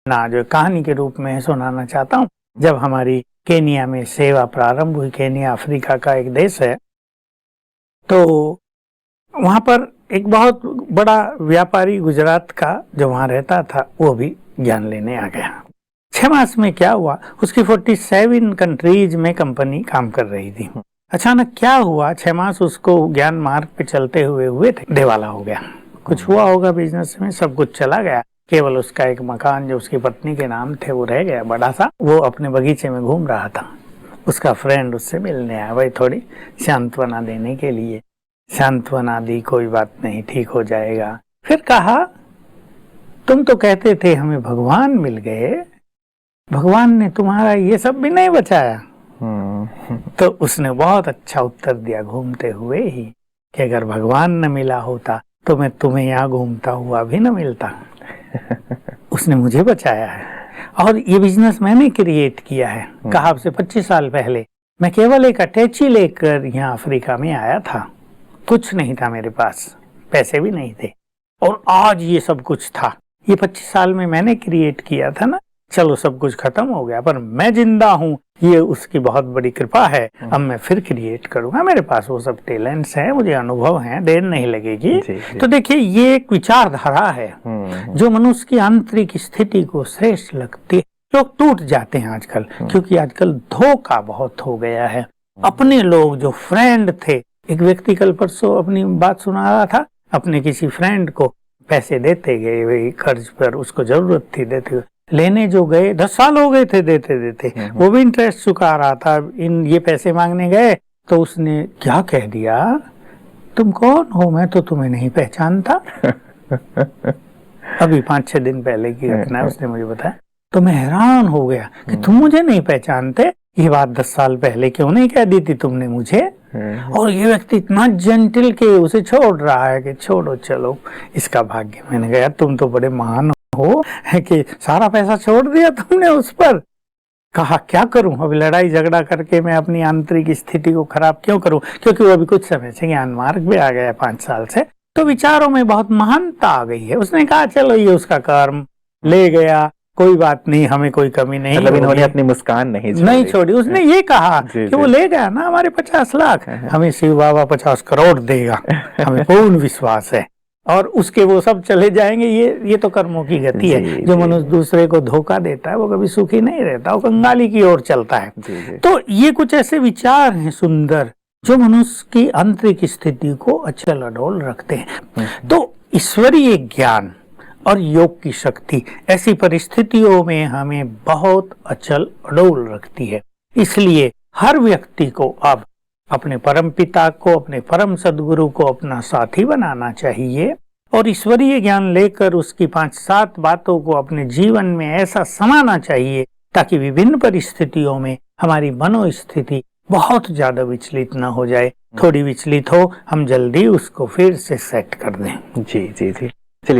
ना जो कहानी के रूप में सुनाना चाहता हूँ। जब हमारी केनिया में सेवा प्रारंभ हुई, केनिया अफ्रीका का एक देश है, तो वहाँ पर एक बहुत बड़ा व्यापारी गुजरात का जो वहाँ रहता था वो भी ज्ञान लेने आ गया। 6 मास में क्या हुआ, उसकी 47 कंट्रीज में कंपनी काम कर रही थी। अचानक क्या हुआ, 6 मास उसको ज्ञान मार्ग पे चलते हुए थे, दिवाला हो गया। कुछ हुआ होगा बिजनेस में, सब कुछ चला गया, केवल उसका एक मकान जो उसकी पत्नी के नाम थे वो रह गया बड़ा सा। वो अपने बगीचे में घूम रहा था, उसका फ्रेंड उससे मिलने आया, भाई थोड़ी सांत्वना देने के लिए। सांत्वना दी, कोई बात नहीं, ठीक हो जाएगा। फिर कहा, तुम तो कहते थे हमें भगवान मिल गए, भगवान ने तुम्हारा ये सब भी नहीं बचाया। तो उसने बहुत अच्छा उत्तर दिया घूमते हुए ही कि अगर भगवान न मिला होता तो मैं तुम्हें यहाँ घूमता हुआ भी न मिलता। उसने मुझे बचाया है और ये बिजनेस मैंने क्रिएट किया है। कहा आपसे 25 साल पहले मैं केवल एक अटैची लेकर यहाँ अफ्रीका में आया था, कुछ नहीं था मेरे पास, पैसे भी नहीं थे, और आज ये सब कुछ था। ये 25 साल में मैंने क्रिएट किया था ना, चलो सब कुछ खत्म हो गया पर मैं जिंदा हूँ, ये उसकी बहुत बड़ी कृपा है। अब मैं फिर क्रिएट करूंगा, मेरे पास वो सब टैलेंट्स हैं, मुझे अनुभव है, देर नहीं लगेगी। तो देखिए ये एक विचारधारा है जो मनुष्य की आंतरिक स्थिति को श्रेष्ठ लगती है। लोग टूट जाते हैं आजकल, क्योंकि आजकल धोखा बहुत हो गया है। अपने लोग जो फ्रेंड थे, एक व्यक्ति कल परसों अपनी बात सुना रहा था, अपने किसी फ्रेंड को पैसे देते गए, वही कर्ज पर उसको जरूरत थी, देते लेने जो गए 10 साल हो गए थे देते देते, वो भी इंटरेस्ट चुका रहा था। ये पैसे मांगने गए तो उसने क्या कह दिया, तुम कौन हो, मैं तो तुम्हें नहीं पहचानता। अभी 5-6 दिन पहले की घटना है, उसने मुझे बताया। तो मैं हैरान हो गया कि तुम मुझे नहीं पहचानते, ये बात 10 साल पहले क्यों नहीं कह दी थी तुमने मुझे। और ये व्यक्ति इतना जेंटल के उसे छोड़ रहा है कि छोड़ो, चलो इसका भाग्य। मैंने कहा तुम तो बड़े महान हो है कि सारा पैसा छोड़ दिया तुमने उस पर। कहा क्या करूं, अब लड़ाई झगड़ा करके मैं अपनी आंतरिक स्थिति को खराब क्यों करूं, क्योंकि वो अभी कुछ समय से ज्ञान मार्ग पे आ गया 5 साल से, तो विचारों में बहुत महानता आ गई है। उसने कहा चलो ये उसका कर्म ले गया, कोई बात नहीं, हमें कोई कमी नहीं। मतलब इन्होंने अपनी मुस्कान नहीं छोड़ी। उसने ये कहा कि वो ले गया ना हमारे 50 लाख, हमें शिव बाबा 50 करोड़ देगा, हमें पूर्ण विश्वास है, और उसके वो सब चले जाएंगे। ये तो कर्मों की गति है। जो मनुष्य दूसरे को धोखा देता है वो कभी सुखी नहीं रहता, वो कंगाली की ओर चलता है। तो ये कुछ ऐसे विचार हैं सुंदर जो मनुष्य की आंतरिक स्थिति को अचल अडोल रखते हैं। तो ईश्वरीय ज्ञान और योग की शक्ति ऐसी परिस्थितियों में हमें बहुत अचल अडोल रखती है। इसलिए हर व्यक्ति को अब अपने परम पिता को, अपने परम सदगुरु को अपना साथी बनाना चाहिए और ईश्वरीय ज्ञान लेकर उसकी 5-7 बातों को अपने जीवन में ऐसा समाना चाहिए ताकि विभिन्न परिस्थितियों में हमारी मनोस्थिति बहुत ज्यादा विचलित न हो जाए। थोड़ी विचलित हो, हम जल्दी उसको फिर से सेट कर दें। जी।